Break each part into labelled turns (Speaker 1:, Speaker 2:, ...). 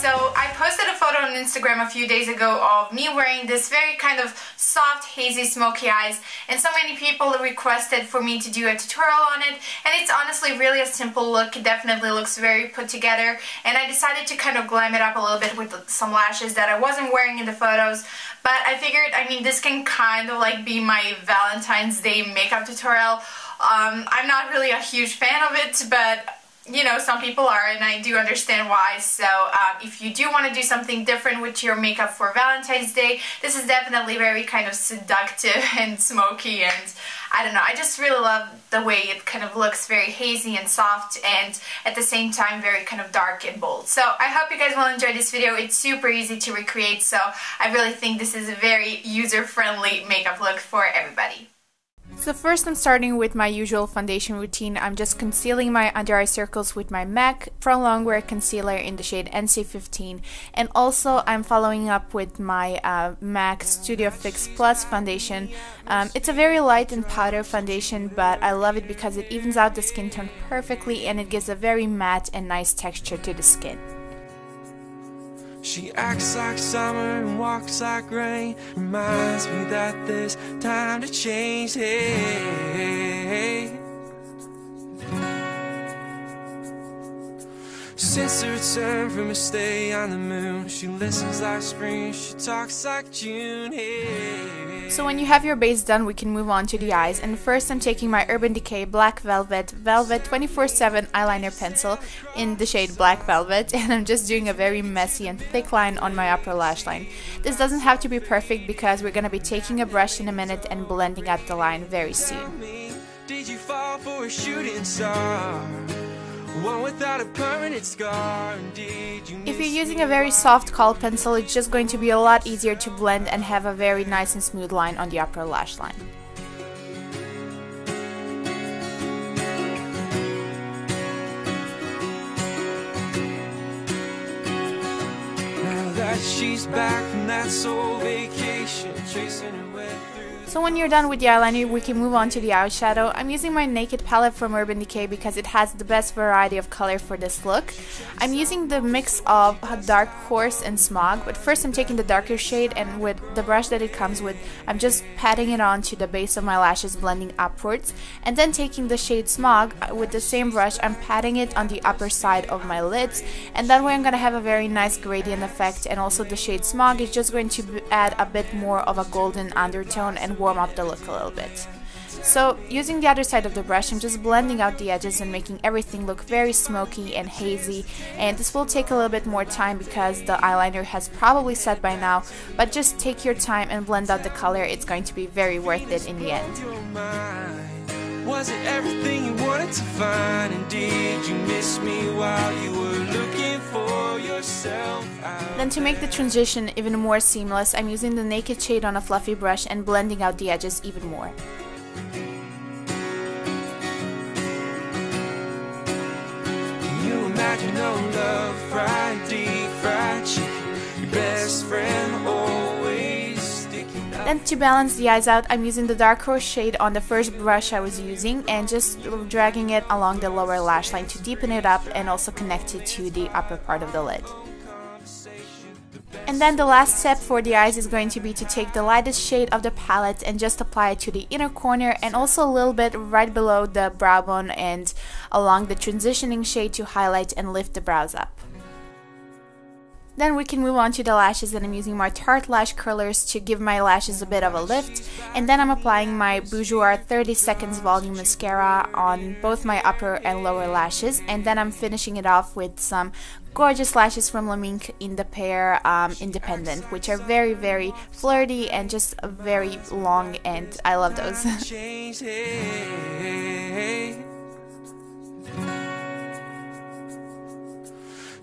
Speaker 1: So I posted a photo on Instagram a few days ago of me wearing this very kind of soft, hazy, smoky eyes, and so many people requested for me to do a tutorial on it, and it's honestly really a simple look. It definitely looks very put together, and I decided to kind of glam it up a little bit with some lashes that I wasn't wearing in the photos, but I figured, I mean, this can kind of like be my Valentine's Day makeup tutorial. I'm not really a huge fan of it, but you know, some people are, and I do understand why. So if you do want to do something different with your makeup for Valentine's Day, this is definitely very kind of seductive and smoky, and I don't know, I just really love the way it kind of looks, very hazy and soft, and at the same time very kind of dark and bold. So I hope you guys will enjoy this video. It's super easy to recreate, so I really think this is a very user-friendly makeup look for everybody. So first I'm starting with my usual foundation routine. I'm just concealing my under eye circles with my MAC from Longwear concealer in the shade NC15, and also I'm following up with my MAC Studio Fix Plus foundation. It's a very light and powder foundation, but I love it because it evens out the skin tone perfectly and it gives a very matte and nice texture to the skin.
Speaker 2: She acts like summer and walks like rain. Reminds me that there's time to change. Hey. Since her return from her stay on the moon, she listens like spring, she talks like June. Hey.
Speaker 1: So when you have your base done, we can move on to the eyes, and first I'm taking my Urban Decay Black Velvet 24/7 eyeliner pencil in the shade Black Velvet, and I'm just doing a very messy and thick line on my upper lash line. This doesn't have to be perfect because we're going to be taking a brush in a minute and blending out the line very soon.
Speaker 2: Did you fall for a shooting star? One without a permanent scar.
Speaker 1: If you're using a very soft kohl pencil, it's just going to be a lot easier to blend and have a very nice and smooth line on the upper lash line.
Speaker 2: Now that she's back from that soul vacation, tracing her way through.
Speaker 1: So when you're done with the eyeliner, we can move on to the eyeshadow. I'm using my Naked palette from Urban Decay because it has the best variety of color for this look. I'm using the mix of dark coarse and smog, but first I'm taking the darker shade, and with the brush that it comes with, I'm just patting it on to the base of my lashes, blending upwards, and then taking the shade smog with the same brush, I'm patting it on the upper side of my lids, and that way I'm going to have a very nice gradient effect, and also the shade smog is just going to add a bit more of a golden undertone and warm up the look a little bit. So using the other side of the brush, I'm just blending out the edges and making everything look very smoky and hazy, and this will take a little bit more time because the eyeliner has probably set by now, but just take your time and blend out the color. It's going to be very worth it in the end.
Speaker 2: Was it everything you wanted to find, and did you miss me while you were looking for yourself out?
Speaker 1: Then to make the transition even more seamless, I'm using the Naked shade on a fluffy brush and blending out the edges even more.
Speaker 2: Can you imagine no love, fried deep fried chicken, your best friend always sticking out?
Speaker 1: Then to balance the eyes out, I'm using the dark rose shade on the first brush I was using and just dragging it along the lower lash line to deepen it up and also connect it to the upper part of the lid. And then the last step for the eyes is going to be to take the lightest shade of the palette and just apply it to the inner corner and also a little bit right below the brow bone and along the transitioning shade to highlight and lift the brows up. Then we can move on to the lashes, and I'm using my Tarte lash curlers to give my lashes a bit of a lift, and then I'm applying my Bourjois 30 seconds volume mascara on both my upper and lower lashes, and then I'm finishing it off with some gorgeous lashes from Mink in the pair Independent, which are very, very flirty and just very long, and I love those.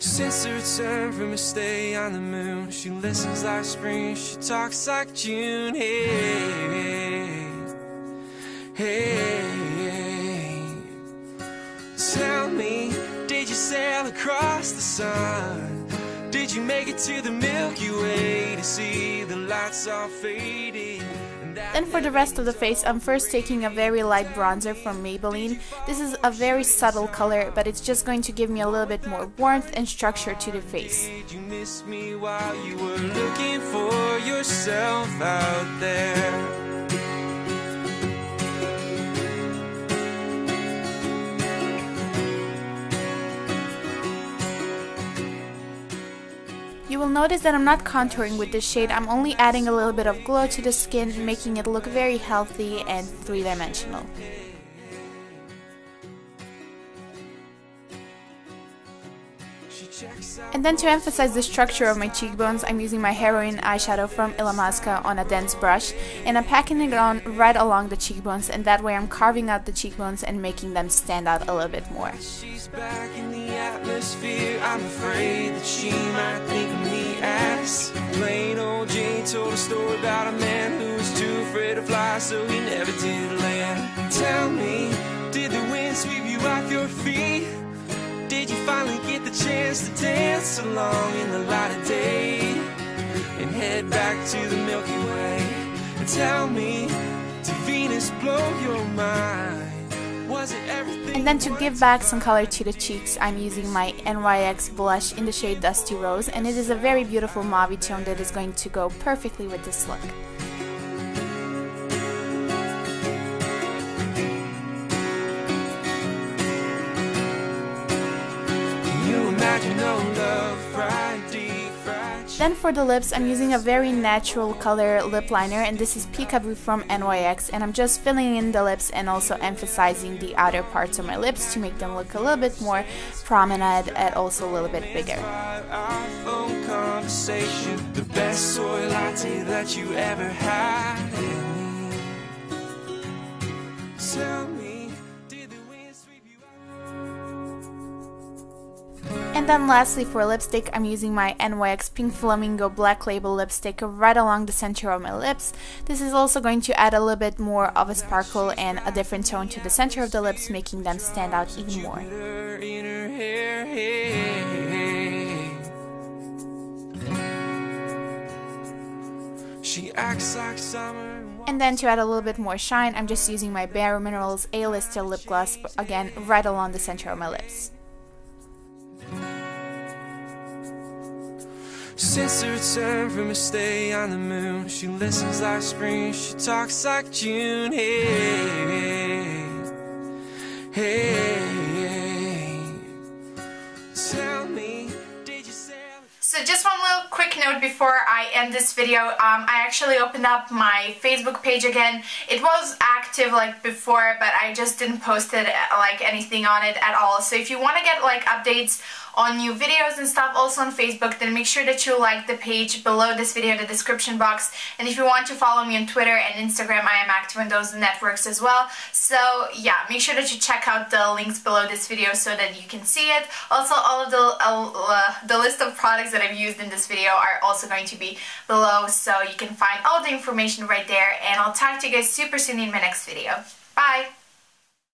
Speaker 2: Since her return from her stay on the moon, she listens like spring, she talks like June. Hey, hey, tell me, did you sail across the sun? Did you make it to the Milky Way to see the lights all fading?
Speaker 3: Then for the rest of the face, I'm first taking a very light bronzer from Maybelline. This is a very subtle color, but it's just going to give me a little bit more warmth and structure to the face.
Speaker 2: You miss me while you were looking for yourself out there.
Speaker 3: You will notice that I'm not contouring with this shade, I'm only adding a little bit of glow to the skin, making it look very healthy and three-dimensional. And then to emphasize the structure of my cheekbones, I'm using my Heroine eyeshadow from Illamasqua on a dense brush, and I'm packing it on right along the cheekbones, and that way I'm carving out the cheekbones and making them stand out a little bit more.
Speaker 2: She's back in the atmosphere. I'm afraid that she might think of me as plain old Jane told a story about a man who was too afraid to fly, so he never did land. Tell me, did the wind sweep you off your feet? Did you finally get the chance to dance along in the light of day and head back to the Milky Way? And tell me, did Venus blow your mind? Was it everything?
Speaker 3: And then to give back some color to the cheeks, I'm using my NYX blush in the shade Dusty Rose, and it is a very beautiful mauve tone that is going to go perfectly with this look. Then for the lips, I'm using a very natural color lip liner, and this is Peekaboo from NYX, and I'm just filling in the lips and also emphasizing the outer parts of my lips to make them look a little bit more prominent and also a little bit bigger.
Speaker 2: The best soy latte that you ever had. Tell me, did the wind sweep you out?
Speaker 3: And then lastly for lipstick, I'm using my NYX Pink Flamingo Black Label lipstick right along the center of my lips. This is also going to add a little bit more of a sparkle and a different tone to the center of the lips, making them stand out even more.
Speaker 2: She acts like summer.
Speaker 3: And then to add a little bit more shine, I'm just using my Bare Minerals A-Lister lip gloss, again right along the center of my lips.
Speaker 2: Since her return from her stay on the moon, she listens like spring, she talks like June. Hey, hey, tell me, did you say?
Speaker 1: So just one little quick note before I end this video. I actually opened up my Facebook page again. It was active like before, but I just didn't post it like anything on it at all. So if you want to get like updates on new videos and stuff also on Facebook, then make sure that you like the page below this video in the description box. And if you want to follow me on Twitter and Instagram, I am active on those networks as well. So yeah, make sure that you check out the links below this video so that you can see it. Also, all of the list of products that I've used in this video are also going to be below, so you can find all the information right there. And I'll talk to you guys super soon in my next video. Bye!